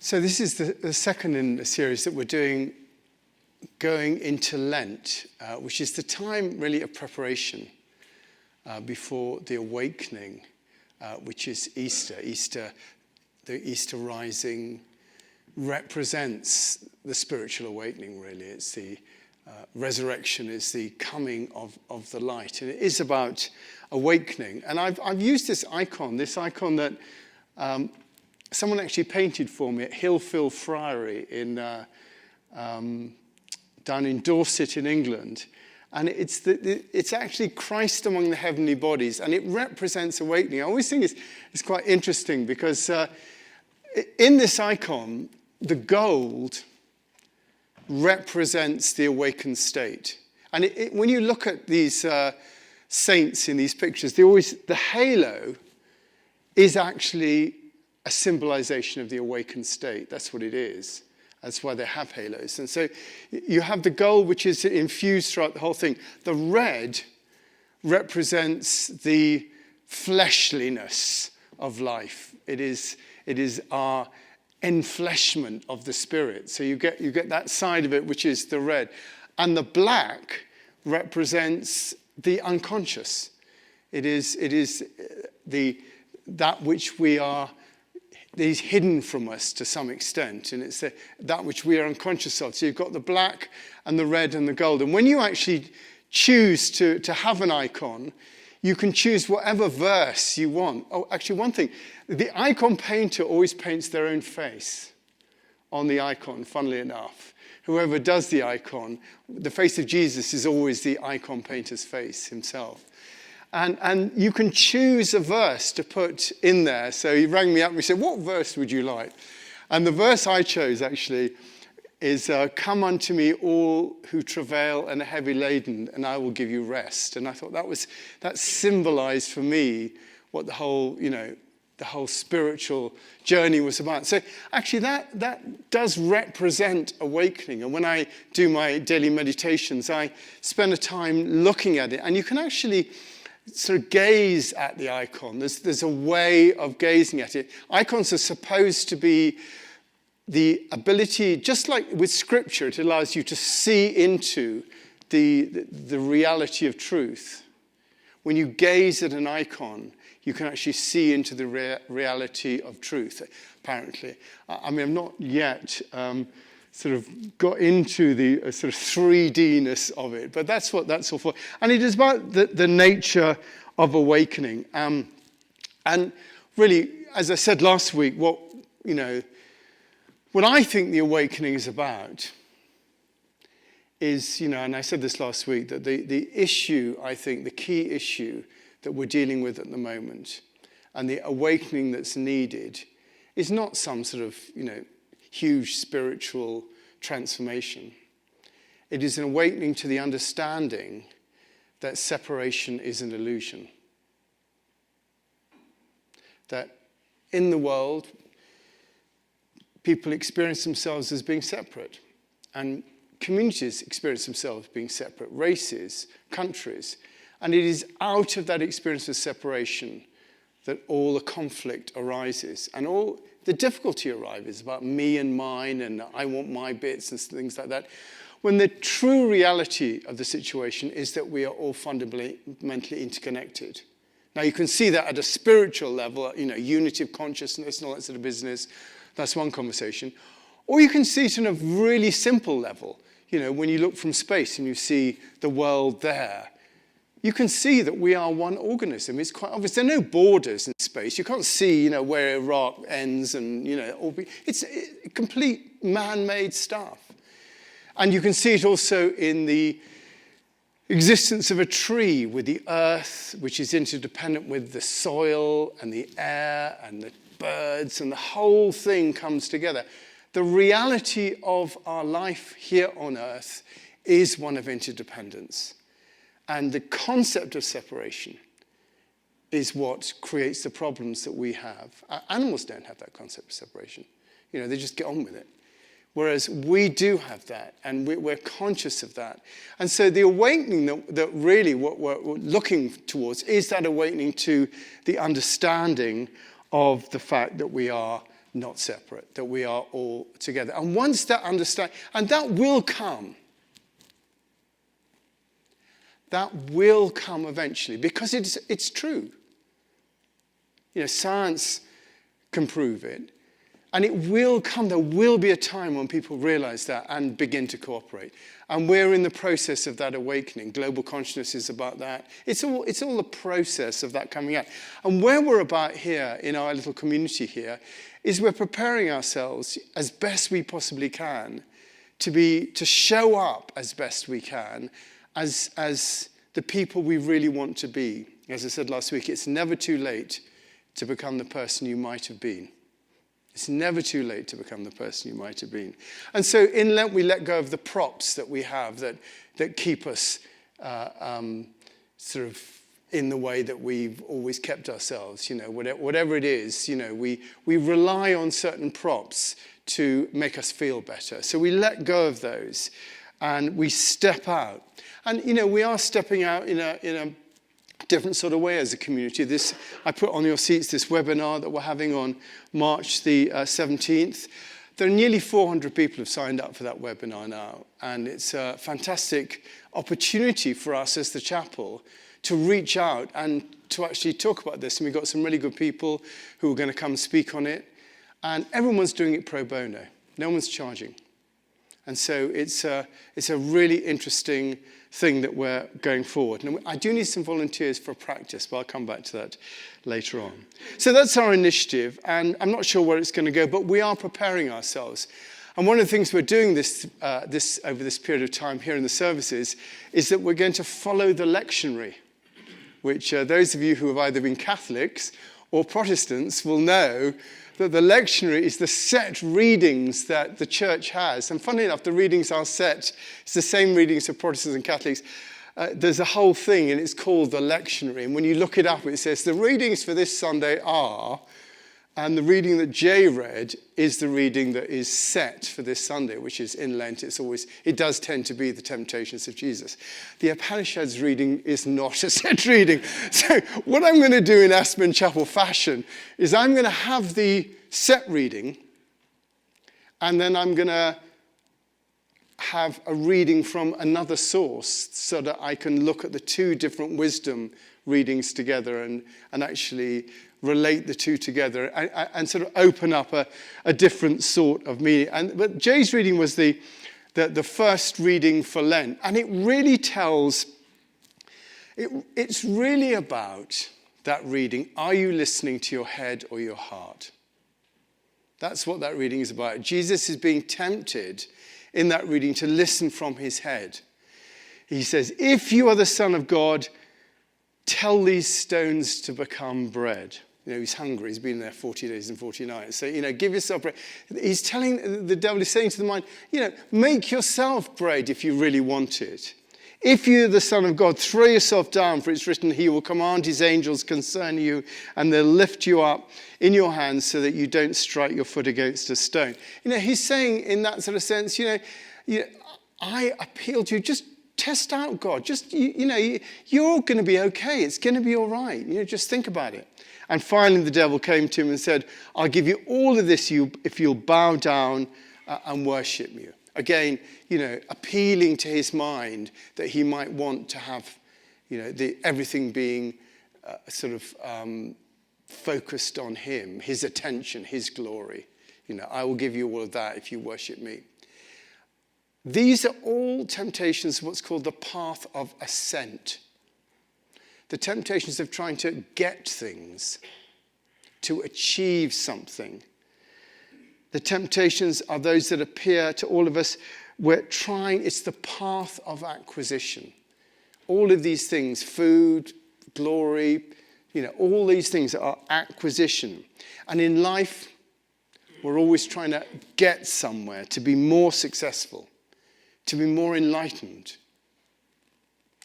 So this is the second in the series that we're doing, going into Lent, which is the time really of preparation before the awakening, which is Easter. The Easter rising represents the spiritual awakening, really. It's the resurrection is the coming of the light. And it is about awakening. And I've used this icon that someone actually painted for me at Hillfield Friary down in Dorset in England. And it's actually Christ among the heavenly bodies, and it represents awakening. I always think it's quite interesting because in this icon, the gold represents the awakened state. And when you look at these saints in these pictures, the halo is actually a symbolization of the awakened state. That's what it is. That's why they have halos. And so you have the gold, which is infused throughout the whole thing. The red represents the fleshliness of life. It is our enfleshment of the spirit. So you get that side of it, which is the red. And the black represents the unconscious. It is that which we are, is hidden from us to some extent, and it's that which we are unconscious of. So you've got the black and the red and the gold. And when you actually choose to have an icon, you can choose whatever verse you want. Oh, actually, one thing, the icon painter always paints their own face on the icon, funnily enough. Whoever does the icon, the face of Jesus is always the icon painter's face himself. And you can choose a verse to put in there. So he rang me up and he said, what verse would you like? And the verse I chose actually is, come unto me all who travail and are heavy laden, and I will give you rest. And I thought that symbolized for me what the whole spiritual journey was about. So actually that does represent awakening. And when I do my daily meditations, I spend a time looking at it. And you can actually sort of gaze at the icon. There's a way of gazing at it. Icons are supposed to be the ability, just like with scripture, it allows you to see into the reality of truth. When you gaze at an icon, you can actually see into the reality of truth, apparently. I mean, I'm not yet sort of got into the sort of 3D-ness of it, but that's what that's all for. And it is about the nature of awakening. And really, as I said last week, what I think the awakening is about is, and I said this last week, that the issue, I think, the key issue that we're dealing with at the moment, and the awakening that's needed, is not some sort of, huge spiritual transformation. It is an awakening to the understanding that separation is an illusion. That in the world, people experience themselves as being separate, and communities experience themselves being separate, races, countries. And it is out of that experience of separation that all the conflict arises, and all the difficulty arises about me and mine, and I want my bits and things like that, when the true reality of the situation is that we are all fundamentally interconnected. Now, you can see that at a spiritual level, unity of consciousness and all that sort of business. That's one conversation. Or you can see it on a really simple level. When you look from space and you see the world there, you can see that we are one organism. It's quite obvious. There are no borders in space. You can't see, where Iraq ends and, it's complete man-made stuff. And you can see it also in the existence of a tree with the earth, which is interdependent with the soil and the air and the birds, and the whole thing comes together. The reality of our life here on earth is one of interdependence. And the concept of separation is what creates the problems that we have. Animals don't have that concept of separation. They just get on with it. Whereas we do have that, and we're conscious of that. And so the awakening that really what we're looking towards is that awakening to the understanding of the fact that we are not separate, that we are all together. And once that understand, and that will come. That will come eventually, because it's true. Science can prove it. And it will come. There will be a time when people realize that and begin to cooperate. And we're in the process of that awakening. Global consciousness is about that. It's all the process of that coming out. And where we're about here in our little community here is we're preparing ourselves as best we possibly can to show up as best we can as the people we really want to be. As I said last week, it's never too late to become the person you might have been. It's never too late to become the person you might have been. And so in Lent, we let go of the props that we have that keep us sort of in the way that we've always kept ourselves. Whatever it is, we rely on certain props to make us feel better. So we let go of those and we step out. And, we are stepping out in a different sort of way as a community. I put on your seats this webinar that we're having on March the 17th. There are nearly 400 people who've signed up for that webinar now. And it's a fantastic opportunity for us as the chapel to reach out and to actually talk about this. And we've got some really good people who are going to come speak on it. And everyone's doing it pro bono. No one's charging. And so it's a really interesting thing that we're going forward. And I do need some volunteers for practice, but I'll come back to that later on. So that's our initiative, and I'm not sure where it's going to go, but we are preparing ourselves. And one of the things we're doing this over this period of time here in the services is that we're going to follow the lectionary, which those of you who have either been Catholics or Protestants will know that the lectionary is the set readings that the church has. And funnily enough, the readings are set. It's the same readings for Protestants and Catholics. There's a whole thing, and it's called the lectionary. And when you look it up, it says the readings for this Sunday are, and the reading that Jay read is the reading that is set for this Sunday, which is in Lent. It does tend to be the temptations of Jesus. The Upanishads reading is not a set reading. So what I'm going to do in Aspen Chapel fashion is I'm going to have the set reading, and then I'm going to have a reading from another source so that I can look at the two different wisdom readings together and actually relate the two together and sort of open up a different sort of meaning. But Jay's reading was the first reading for Lent, and it really tells, it's really about that reading. Are you listening to your head or your heart? That's what that reading is about. Jesus is being tempted in that reading to listen from his head. He says, if you are the Son of God, tell these stones to become bread. He's hungry. He's been there 40 days and 40 nights. So, give yourself bread. He's telling, the devil is saying to the mind, make yourself bread if you really want it. If you're the Son of God, throw yourself down, for it's written, he will command his angels concerning you, and they'll lift you up in your hands so that you don't strike your foot against a stone. He's saying in that sort of sense, I appeal to you, just test out God. Just, you're going to be okay. It's going to be all right. Just think about it. And finally, the devil came to him and said, I'll give you all of this if you'll bow down and worship me. Again, appealing to his mind that he might want to have, everything being focused on him, his attention, his glory. I will give you all of that if you worship me. These are all temptations of what's called the path of ascent. The temptations of trying to get things, to achieve something. The temptations are those that appear to all of us. It's the path of acquisition. All of these things, food, glory, all these things are acquisition. And in life, we're always trying to get somewhere, to be more successful, to be more enlightened.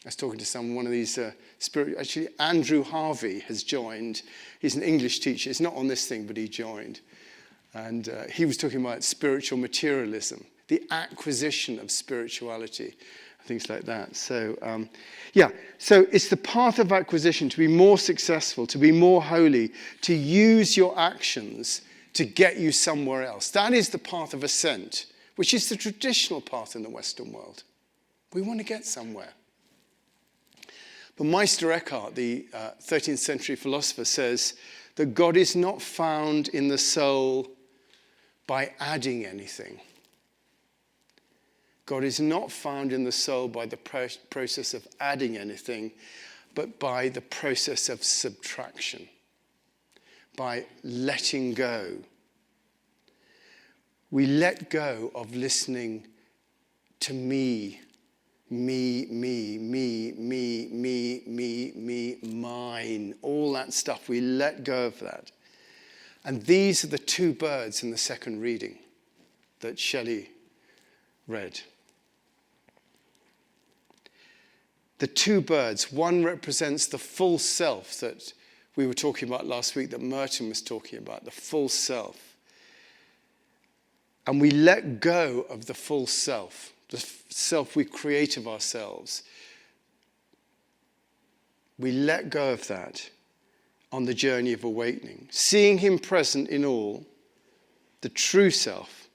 I was talking to one of these actually, Andrew Harvey has joined. He's an English teacher. It's not on this thing, but he joined. And he was talking about spiritual materialism, the acquisition of spirituality, things like that. So, so it's the path of acquisition, to be more successful, to be more holy, to use your actions to get you somewhere else. That is the path of ascent, which is the traditional path in the Western world. We want to get somewhere. But Meister Eckhart, the 13th century philosopher, says that God is not found in the soul by adding anything. God is not found in the soul by the process of adding anything, but by the process of subtraction, by letting go. We let go of listening to me, mine, all that stuff. We let go of that. And these are the two birds in the second reading that Shelley read. The two birds, one represents the full self that we were talking about last week, that Merton was talking about, the full self. And we let go of the full self, the self we create of ourselves. We let go of that on the journey of awakening. Seeing him present in all, the true self,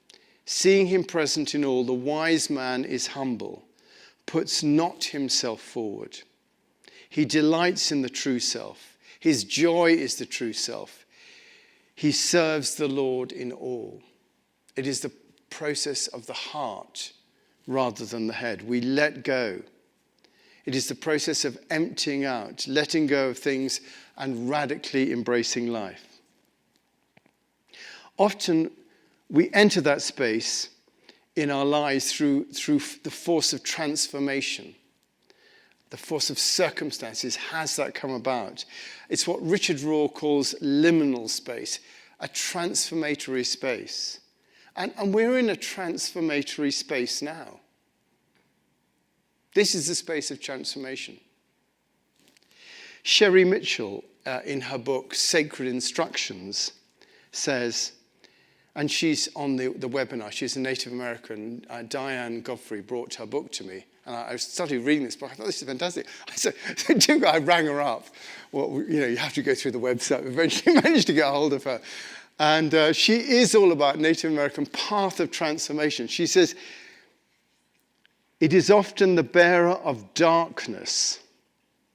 seeing him present in all, the wise man is humble, puts not himself forward. He delights in the true self. His joy is the true self. He serves the Lord in all. It is the process of the heart rather than the head. We let go. It is the process of emptying out, letting go of things and radically embracing life. Often we enter that space in our lives through the force of transformation. The force of circumstances has that come about. It's what Richard Rohr calls liminal space, a transformatory space. And we're in a transformatory space now. This is the space of transformation. Sherry Mitchell, in her book Sacred Instructions, says, and she's on the webinar, she's a Native American, Diane Godfrey brought her book to me, and I started reading this book. I thought, this is fantastic. I rang her up. Well, you have to go through the website. Eventually managed to get a hold of her. And she is all about Native American path of transformation. She says, it is often the bearer of darkness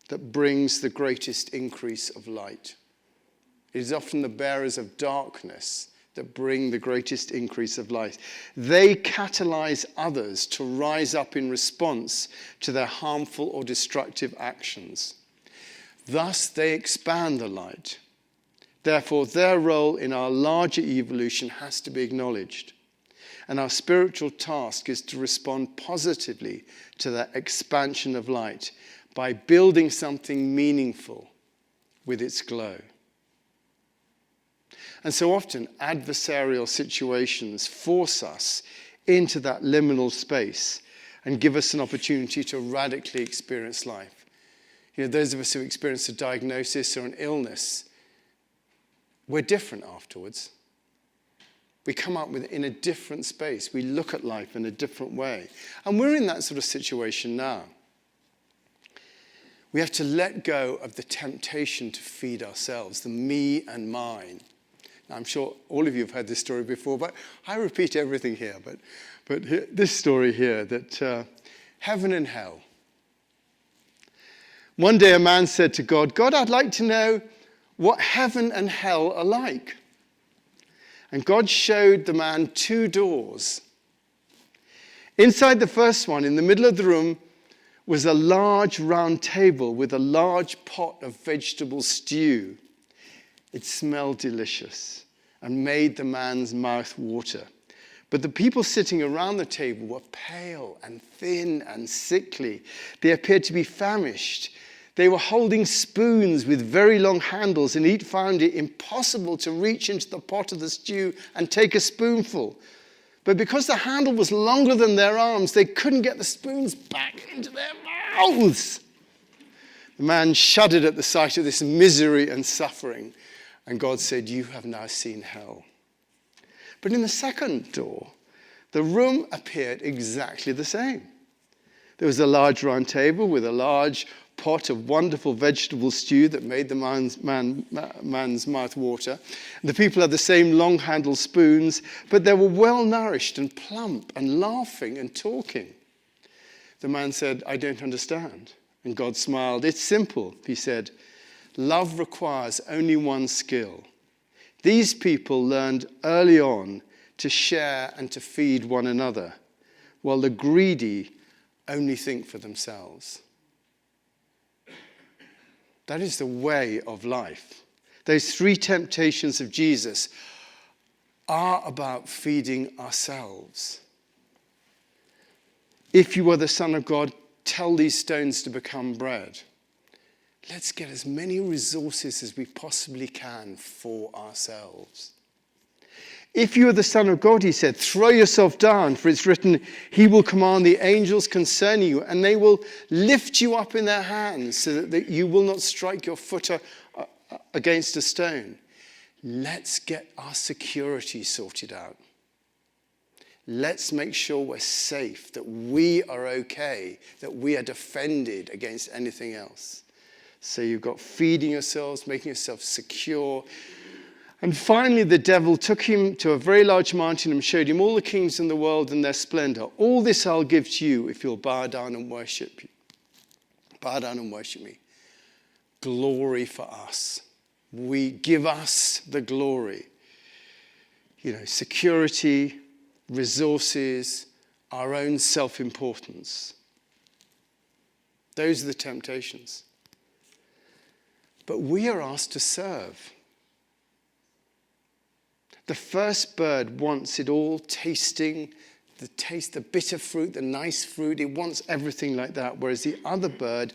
that brings the greatest increase of light. It is often the bearers of darkness that bring the greatest increase of light. They catalyze others to rise up in response to their harmful or destructive actions. Thus, they expand the light. Therefore, their role in our larger evolution has to be acknowledged. And our spiritual task is to respond positively to that expansion of light by building something meaningful with its glow. And so often, adversarial situations force us into that liminal space and give us an opportunity to radically experience life. Those of us who experience a diagnosis or an illness, we're different afterwards. We come up in a different space. We look at life in a different way. And we're in that sort of situation now. We have to let go of the temptation to feed ourselves, the me and mine. Now, I'm sure all of you have heard this story before, but I repeat everything here. But this story here, that heaven and hell. One day a man said to God, God, I'd like to know what heaven and hell are like. And God showed the man two doors. Inside the first one, in the middle of the room, was a large round table with a large pot of vegetable stew. It smelled delicious and made the man's mouth water. But the people sitting around the table were pale and thin and sickly. They appeared to be famished. They were holding spoons with very long handles, and each found it impossible to reach into the pot of the stew and take a spoonful. But because the handle was longer than their arms, they couldn't get the spoons back into their mouths. The man shuddered at the sight of this misery and suffering, and God said, you have now seen hell. But in the second door, the room appeared exactly the same. There was a large round table with a large pot of wonderful vegetable stew that made the man's mouth water. The people had the same long-handled spoons, but they were well-nourished and plump and laughing and talking. The man said, "I don't understand." And God smiled. "It's simple," he said. "Love requires only one skill. These people learned early on to share and to feed one another, while the greedy only think for themselves." That is the way of life. Those three temptations of Jesus are about feeding ourselves. If you are the Son of God, tell these stones to become bread. Let's get as many resources as we possibly can for ourselves. If you are the Son of God, he said, throw yourself down, for it's written, he will command the angels concerning you, and they will lift you up in their hands so that you will not strike your foot against a stone. Let's get our security sorted out. Let's make sure we're safe, that we are okay, that we are defended against anything else. So you've got feeding yourselves, making yourself secure. And finally, the devil took him to a very large mountain and showed him all the kings in the world and their splendor. All this I'll give to you if you'll bow down and worship you. Bow down and worship me. Glory for us. We give us the glory. Security, resources, our own self-importance. Those are the temptations. But we are asked to serve. The first bird wants it all, tasting, the bitter fruit, the nice fruit. It wants everything like that. Whereas the other bird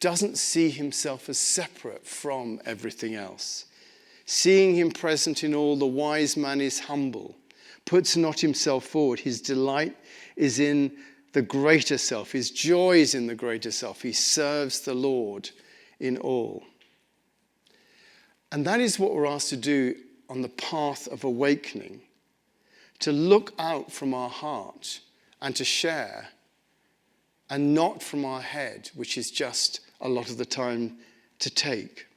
doesn't see himself as separate from everything else. Seeing him present in all, the wise man is humble, puts not himself forward. His delight is in the greater self. His joy is in the greater self. He serves the Lord in all. And that is what we're asked to do on the path of awakening, to look out from our heart and to share, and not from our head, which is just a lot of the time to take.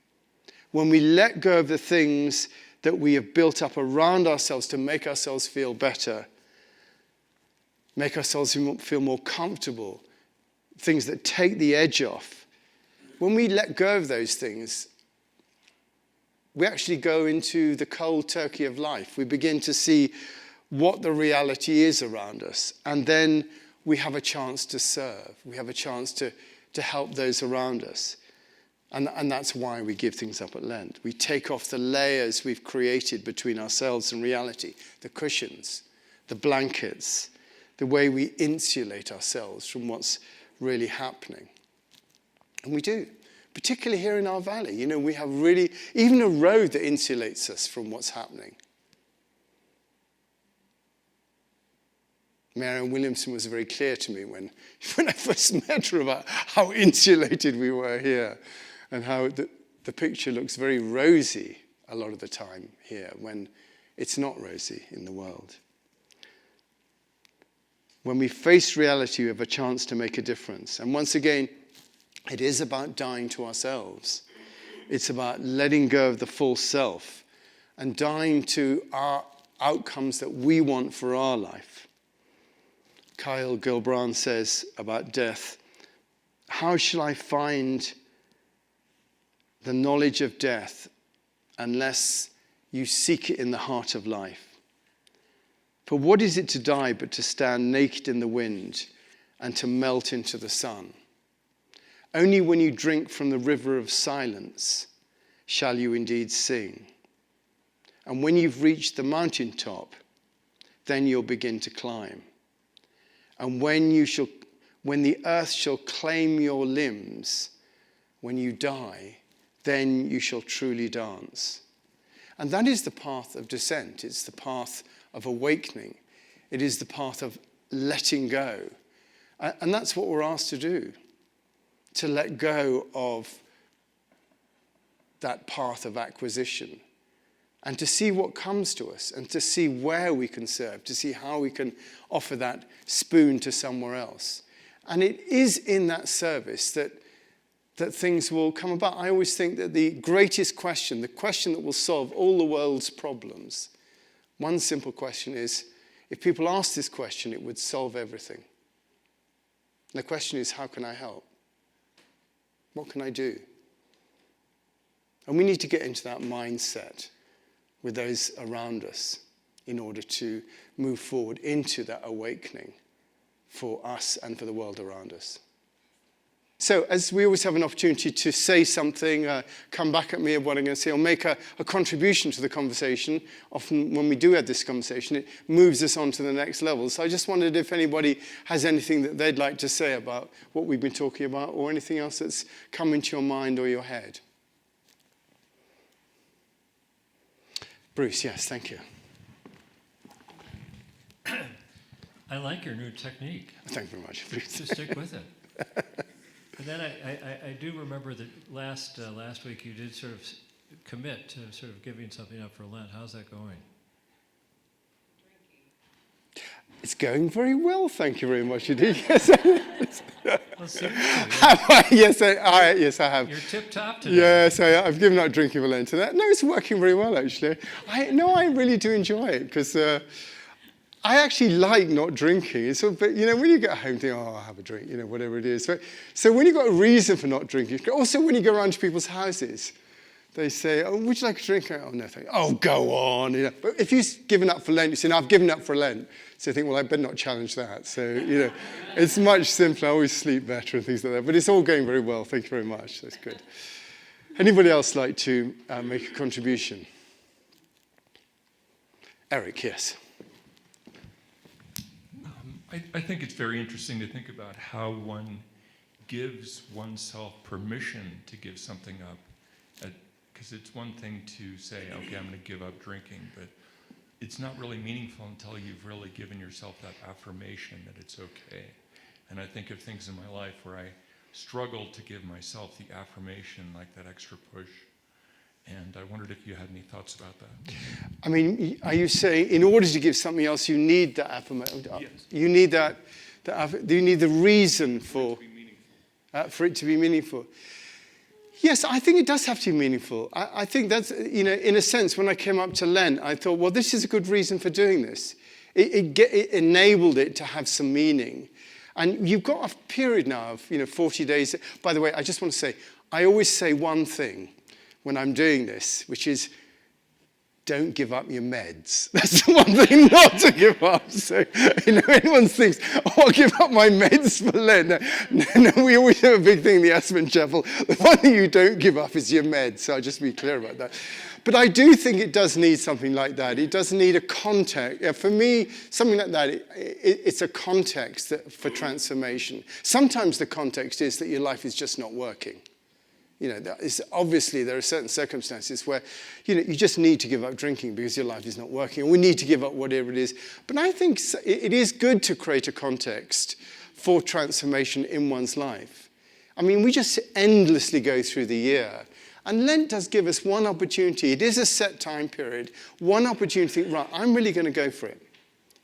When we let go of the things that we have built up around ourselves to make ourselves feel better, make ourselves feel more comfortable, things that take the edge off, when we let go of those things, we actually go into the cold turkey of life. We begin to see what the reality is around us. And then we have a chance to serve. We have a chance to help those around us. And that's why we give things up at Lent. We take off the layers we've created between ourselves and reality. The cushions, the blankets, the way we insulate ourselves from what's really happening. And we do. Particularly here in our valley, we have really, even a road that insulates us from what's happening. Marianne Williamson was very clear to me when I first met her about how insulated we were here and how the picture looks very rosy a lot of the time here when it's not rosy in the world. When we face reality, we have a chance to make a difference. And once again, it is about dying to ourselves. It's about letting go of the false self and dying to our outcomes that we want for our life. Kyle Gilbrand says about death, how shall I find the knowledge of death unless you seek it in the heart of life? For what is it to die but to stand naked in the wind and to melt into the sun? Only when you drink from the river of silence shall you indeed sing. And when you've reached the mountaintop, then you'll begin to climb. And when the earth shall claim your limbs, when you die, then you shall truly dance. And that is the path of descent. It's the path of awakening. It is the path of letting go. And that's what we're asked to do. To let go of that path of acquisition and to see what comes to us and to see where we can serve, to see how we can offer that spoon to somewhere else. And it is in that service that that things will come about. I always think that the greatest question, the question that will solve all the world's problems, one simple question is, if people ask this question, it would solve everything. And the question is, how can I help? What can I do? And we need to get into that mindset with those around us in order to move forward into that awakening for us and for the world around us. So, as we always have an opportunity to say something, come back at me of what I'm going to say, or make a contribution to the conversation, often when we do have this conversation, it moves us on to the next level. So I just wondered if anybody has anything that they'd like to say about what we've been talking about, or anything else that's come into your mind or your head. Bruce, yes, thank you. I like your new technique. Thank you very much, Bruce. Just stick with it. And then I do remember that last week you did sort of commit to sort of giving something up for Lent. How's that going? It's going very well, thank you very much indeed. Yes, Well, seriously, yes, I have. you're tip-top today. Yes, I've given up drinking for Lent. No, it's working very well, actually. I really do enjoy it, because I actually like not drinking. But when you get home, you think, oh, I'll have a drink, whatever it is. So when you've got a reason for not drinking, also when you go around to people's houses, they say, oh, would you like a drink? Oh, no, thank you. Oh, go on. But if you've given up for Lent, you say, no, I've given up for Lent. So you think, well, I better not challenge that. So, it's much simpler. I always sleep better and things like that. But it's all going very well. Thank you very much. That's good. Anybody else like to make a contribution? Eric, yes. I think it's very interesting to think about how one gives oneself permission to give something up. Because it's one thing to say, okay, I'm going to give up drinking, but it's not really meaningful until you've really given yourself that affirmation that it's okay. And I think of things in my life where I struggled to give myself the affirmation, like that extra push. And I wondered if you had any thoughts about that. I mean, are you saying in order to give something else, you need that affirmation? Yes. You need you need the reason for it to be meaningful. Yes, I think it does have to be meaningful. I think that's, in a sense, when I came up to Lent, I thought, well, this is a good reason for doing this. It enabled it to have some meaning. And you've got a period now of, 40 days. By the way, I just want to say, I always say one thing when I'm doing this, which is, don't give up your meds. That's the one thing not to give up. So, anyone thinks, oh, I'll give up my meds for Lent. No, we always have a big thing in the Aspen Chapel. The one thing you don't give up is your meds. So I'll just be clear about that. But I do think it does need something like that. It does need a context. For me, something like that, it's a context for transformation. Sometimes the context is that your life is just not working. Obviously there are certain circumstances where, you just need to give up drinking because your life is not working, and we need to give up whatever it is. But I think it is good to create a context for transformation in one's life. I mean, we just endlessly go through the year, and Lent does give us one opportunity. It is a set time period, one opportunity, right, I'm really going to go for it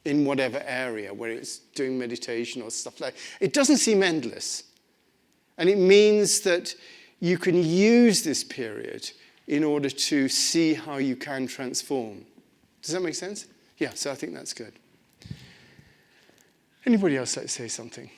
in whatever area, whether it's doing meditation or stuff like that. It doesn't seem endless. And it means that you can use this period in order to see how you can transform. Does that make sense? Yeah, so I think that's good. Anybody else like to say something?